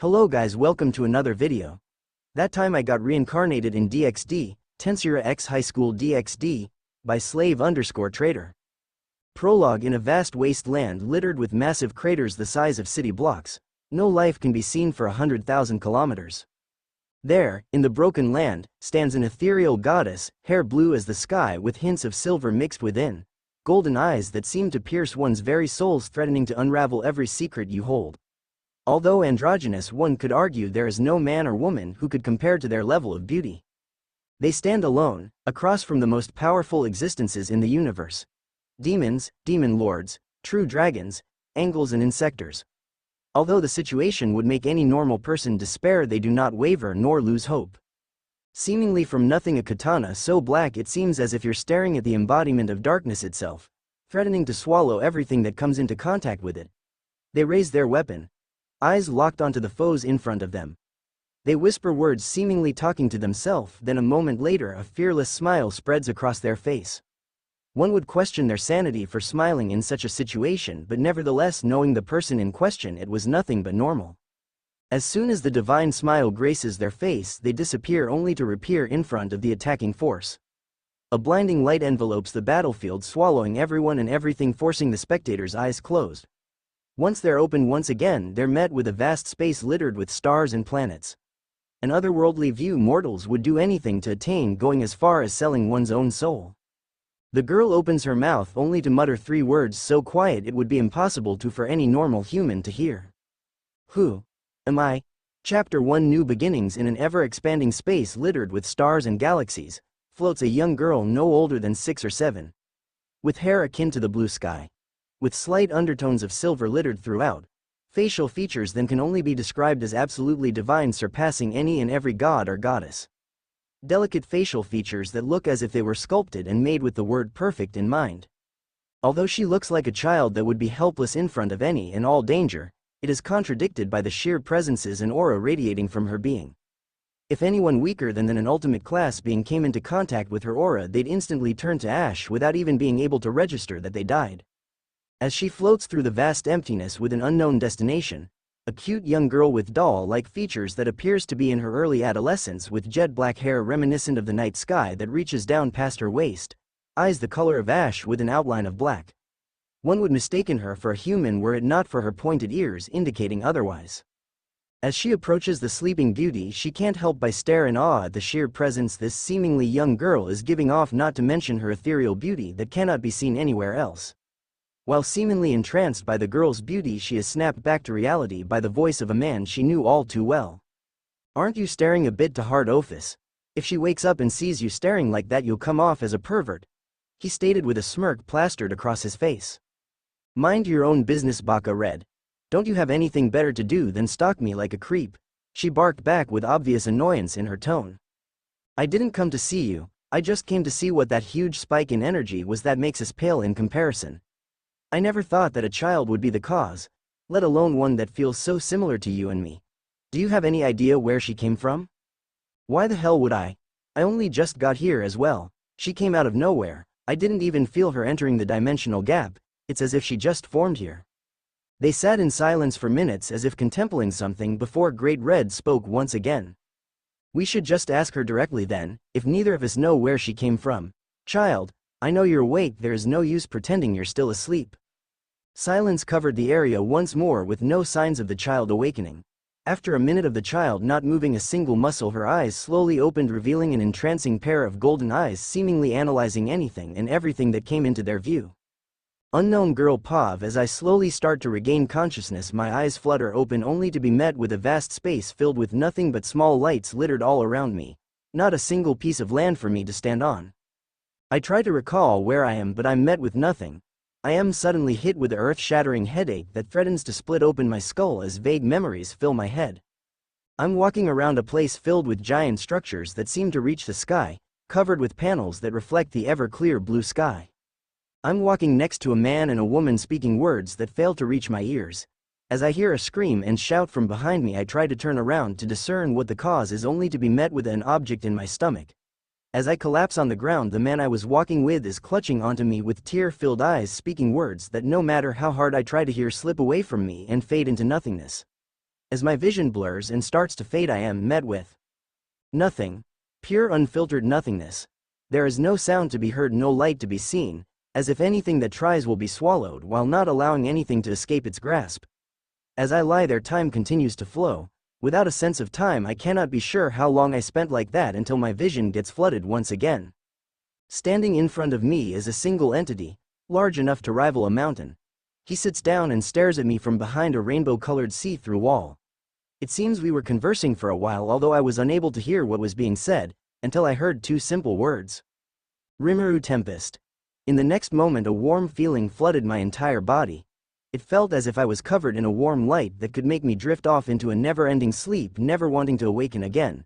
Hello guys, welcome to another video. That time I got reincarnated in DXD, Tensura X Highschool DXD, by slave_trader. Prologue. In a vast wasteland littered with massive craters the size of city blocks, no life can be seen for 100,000 kilometers. There, in the broken land, stands an ethereal goddess, hair blue as the sky with hints of silver mixed within, golden eyes that seem to pierce one's very souls, threatening to unravel every secret you hold. Although androgynous, one could argue there is no man or woman who could compare to their level of beauty. They stand alone, across from the most powerful existences in the universe. Demons, demon lords, true dragons, angels and insectors. Although the situation would make any normal person despair, they do not waver nor lose hope. Seemingly from nothing, a katana so black it seems as if you're staring at the embodiment of darkness itself, threatening to swallow everything that comes into contact with it. They raise their weapon, eyes locked onto the foes in front of them. They whisper words, seemingly talking to themselves, then a moment later a fearless smile spreads across their face. One would question their sanity for smiling in such a situation, but nevertheless, knowing the person in question, it was nothing but normal. As soon as the divine smile graces their face, they disappear only to reappear in front of the attacking force. A blinding light envelopes the battlefield, swallowing everyone and everything, forcing the spectators' eyes closed. Once they're open once again, they're met with a vast space littered with stars and planets. An otherworldly view mortals would do anything to attain, going as far as selling one's own soul. The girl opens her mouth only to mutter three words so quiet it would be impossible for any normal human to hear. Who am I? Chapter 1. New beginnings. In an ever-expanding space littered with stars and galaxies, floats a young girl no older than 6 or 7. With hair akin to the blue sky, with slight undertones of silver littered throughout, facial features that can only be described as absolutely divine, surpassing any and every god or goddess. Delicate facial features that look as if they were sculpted and made with the word perfect in mind. Although she looks like a child that would be helpless in front of any and all danger, it is contradicted by the sheer presences and aura radiating from her being. If anyone weaker than an ultimate class being came into contact with her aura, they'd instantly turn to ash without even being able to register that they died. As she floats through the vast emptiness with an unknown destination, a cute young girl with doll-like features that appears to be in her early adolescence, with jet black hair reminiscent of the night sky that reaches down past her waist, eyes the color of ash with an outline of black. One would mistaken her for a human were it not for her pointed ears indicating otherwise. As she approaches the sleeping beauty, she can't help but stare in awe at the sheer presence this seemingly young girl is giving off, not to mention her ethereal beauty that cannot be seen anywhere else. While seemingly entranced by the girl's beauty, she is snapped back to reality by the voice of a man she knew all too well. Aren't you staring a bit too hard, Ophis? If she wakes up and sees you staring like that, you'll come off as a pervert, he stated with a smirk plastered across his face. Mind your own business, Baka Red. Don't you have anything better to do than stalk me like a creep? She barked back with obvious annoyance in her tone. I didn't come to see you, I just came to see what that huge spike in energy was that makes us pale in comparison. I never thought that a child would be the cause, let alone one that feels so similar to you and me. Do you have any idea where she came from? Why the hell would I? I only just got here as well. She came out of nowhere. I didn't even feel her entering the dimensional gap. It's as if she just formed here. They sat in silence for minutes as if contemplating something before Great Red spoke once again. We should just ask her directly then, if neither of us know where she came from. Child, I know you're awake, there is no use pretending you're still asleep. Silence covered the area once more with no signs of the child awakening. After a minute of the child not moving a single muscle, her eyes slowly opened, revealing an entrancing pair of golden eyes seemingly analyzing anything and everything that came into their view. Unknown girl Pav. As I slowly start to regain consciousness, my eyes flutter open only to be met with a vast space filled with nothing but small lights littered all around me. Not a single piece of land for me to stand on. I try to recall where I am, but I'm met with nothing. I am suddenly hit with an earth-shattering headache that threatens to split open my skull as vague memories fill my head. I'm walking around a place filled with giant structures that seem to reach the sky, covered with panels that reflect the ever-clear blue sky. I'm walking next to a man and a woman speaking words that fail to reach my ears. As I hear a scream and shout from behind me, I try to turn around to discern what the cause is, only to be met with an object in my stomach. As I collapse on the ground, the man I was walking with is clutching onto me with tear-filled eyes, speaking words that no matter how hard I try to hear slip away from me and fade into nothingness. As my vision blurs and starts to fade, I am met with nothing. Pure unfiltered nothingness. There is no sound to be heard, no light to be seen, as if anything that tries will be swallowed while not allowing anything to escape its grasp. As I lie there, time continues to flow. Without a sense of time, I cannot be sure how long I spent like that until my vision gets flooded once again. Standing in front of me is a single entity, large enough to rival a mountain. He sits down and stares at me from behind a rainbow-colored see-through wall. It seems we were conversing for a while, although I was unable to hear what was being said, until I heard two simple words. Rimuru Tempest. In the next moment, a warm feeling flooded my entire body. It felt as if I was covered in a warm light that could make me drift off into a never-ending sleep, never wanting to awaken again.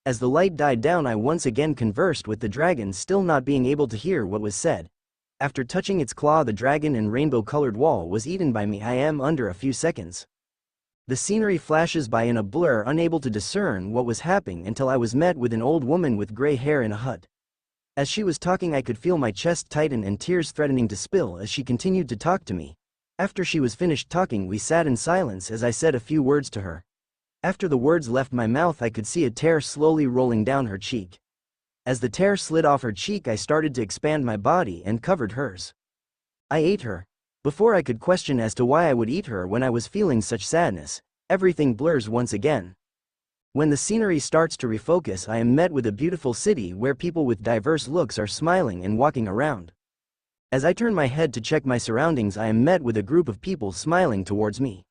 As the light died down, I once again conversed with the dragon, still not being able to hear what was said. After touching its claw, the dragon and rainbow-colored wall was eaten by me. I am under a few seconds. The scenery flashes by in a blur, unable to discern what was happening until I was met with an old woman with gray hair in a hut. As she was talking, I could feel my chest tighten and tears threatening to spill as she continued to talk to me. After she was finished talking, we sat in silence as I said a few words to her. After the words left my mouth, I could see a tear slowly rolling down her cheek. As the tear slid off her cheek, I started to expand my body and covered hers. I ate her. Before I could question as to why I would eat her when I was feeling such sadness, everything blurs once again. When the scenery starts to refocus, I am met with a beautiful city where people with diverse looks are smiling and walking around. As I turn my head to check my surroundings, I am met with a group of people smiling towards me.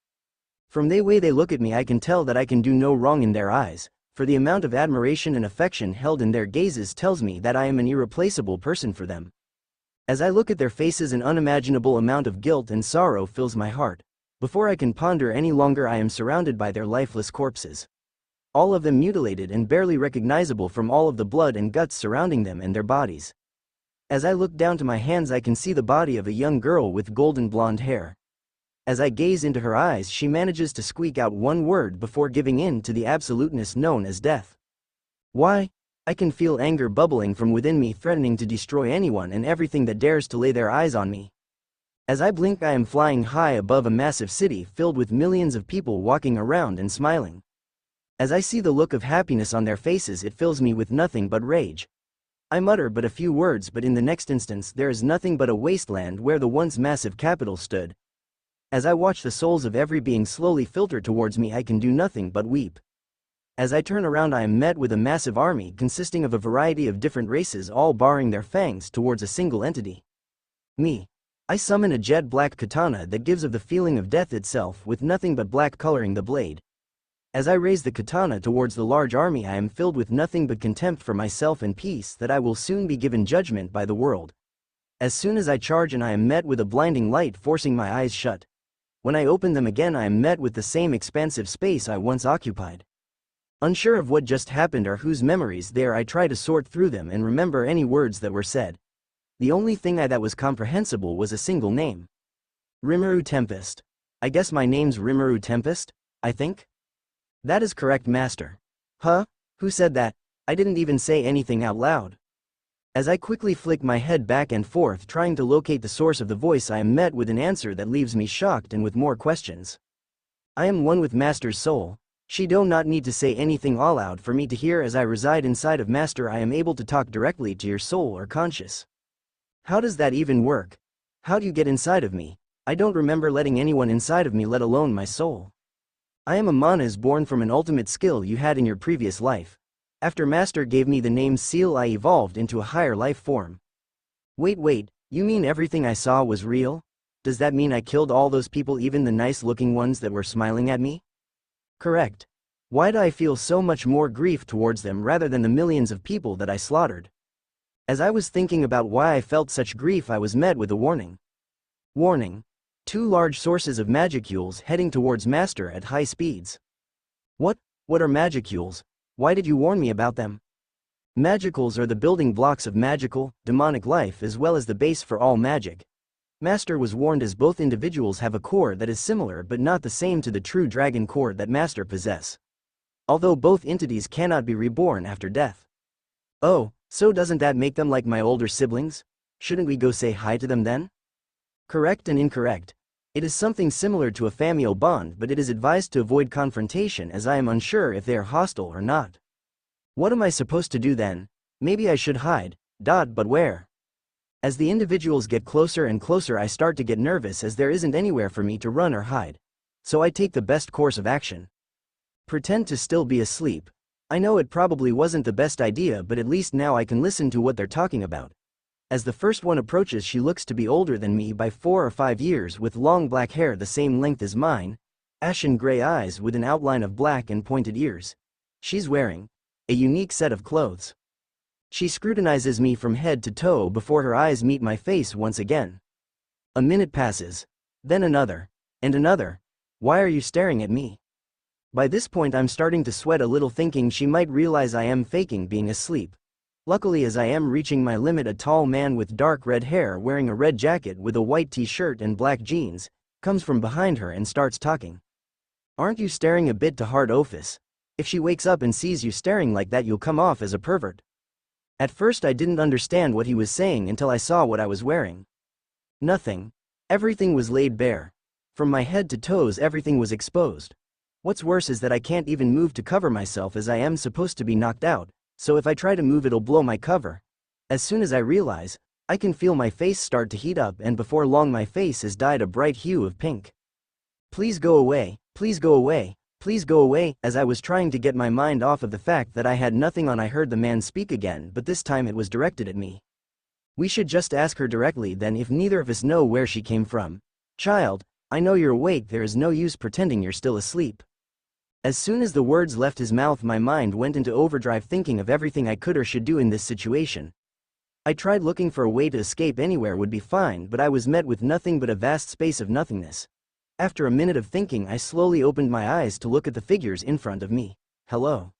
From the way they look at me, I can tell that I can do no wrong in their eyes, for the amount of admiration and affection held in their gazes tells me that I am an irreplaceable person for them. As I look at their faces, an unimaginable amount of guilt and sorrow fills my heart. Before I can ponder any longer, I am surrounded by their lifeless corpses. All of them mutilated and barely recognizable from all of the blood and guts surrounding them and their bodies. As I look down to my hands, I can see the body of a young girl with golden blonde hair. As I gaze into her eyes, she manages to squeak out one word before giving in to the absoluteness known as death. Why? I can feel anger bubbling from within me, threatening to destroy anyone and everything that dares to lay their eyes on me. As I blink, I am flying high above a massive city filled with millions of people walking around and smiling. As I see the look of happiness on their faces, it fills me with nothing but rage. I mutter but a few words, but in the next instance there is nothing but a wasteland where the once massive capital stood. As I watch the souls of every being slowly filter towards me, I can do nothing but weep. As I turn around, I am met with a massive army consisting of a variety of different races, all baring their fangs towards a single entity. Me. I summon a jet black katana that gives of the feeling of death itself, with nothing but black coloring the blade. As I raise the katana towards the large army, I am filled with nothing but contempt for myself and peace that I will soon be given judgment by the world. As soon as I charge, and I am met with a blinding light forcing my eyes shut. When I open them again, I am met with the same expansive space I once occupied. Unsure of what just happened or whose memories they are, I try to sort through them and remember any words that were said. The only thing that was comprehensible was a single name. Rimuru Tempest. I guess my name's Rimuru Tempest, I think? That is correct, Master. Huh? Who said that? I didn't even say anything out loud. As I quickly flick my head back and forth trying to locate the source of the voice, I am met with an answer that leaves me shocked and with more questions. I am one with Master's soul. She do not need to say anything all out for me to hear. As I reside inside of Master, I am able to talk directly to your soul or conscious. How does that even work? How do you get inside of me? I don't remember letting anyone inside of me, let alone my soul. I am a manas born from an ultimate skill you had in your previous life. After Master gave me the name Seal, I evolved into a higher life form. Wait, you mean everything I saw was real? Does that mean I killed all those people, even the nice-looking ones that were smiling at me? Correct. Why do I feel so much more grief towards them rather than the millions of people that I slaughtered? As I was thinking about why I felt such grief, I was met with a warning. Warning. 2 large sources of magicules heading towards Master at high speeds. What are magicules? Why did you warn me about them? Magicals are the building blocks of magical, demonic life as well as the base for all magic. Master was warned, as both individuals have a core that is similar but not the same to the true dragon core that Master possess. Although both entities cannot be reborn after death. Oh, so doesn't that make them like my older siblings? Shouldn't we go say hi to them then? Correct and incorrect. It is something similar to a familial bond, but it is advised to avoid confrontation as I am unsure if they are hostile or not. What am I supposed to do then? Maybe I should hide, but where? As the individuals get closer and closer, I start to get nervous as there isn't anywhere for me to run or hide. So I take the best course of action. Pretend to still be asleep. I know it probably wasn't the best idea, but at least now I can listen to what they're talking about. As the first one approaches, she looks to be older than me by 4 or 5 years, with long black hair the same length as mine, ashen gray eyes with an outline of black and pointed ears. She's wearing a unique set of clothes. She scrutinizes me from head to toe before her eyes meet my face once again. A minute passes. Then another. And another. Why are you staring at me? By this point I'm starting to sweat a little, thinking she might realize I am faking being asleep. Luckily, as I am reaching my limit, a tall man with dark red hair wearing a red jacket with a white t-shirt and black jeans comes from behind her and starts talking. Aren't you staring a bit too hard, Ophis? If she wakes up and sees you staring like that, you'll come off as a pervert. At first I didn't understand what he was saying until I saw what I was wearing. Nothing. Everything was laid bare. From my head to toes everything was exposed. What's worse is that I can't even move to cover myself, as I am supposed to be knocked out, so if I try to move it'll blow my cover. As soon as I realize, I can feel my face start to heat up, and before long my face has dyed a bright hue of pink. Please go away, please go away, please go away. As I was trying to get my mind off of the fact that I had nothing on, I heard the man speak again, but this time it was directed at me. We should just ask her directly then, if neither of us know where she came from. Child, I know you're awake, there is no use pretending you're still asleep. As soon as the words left his mouth, my mind went into overdrive, thinking of everything I could or should do in this situation. I tried looking for a way to escape. Anywhere would be fine, but I was met with nothing but a vast space of nothingness. After a minute of thinking, I slowly opened my eyes to look at the figures in front of me. Hello.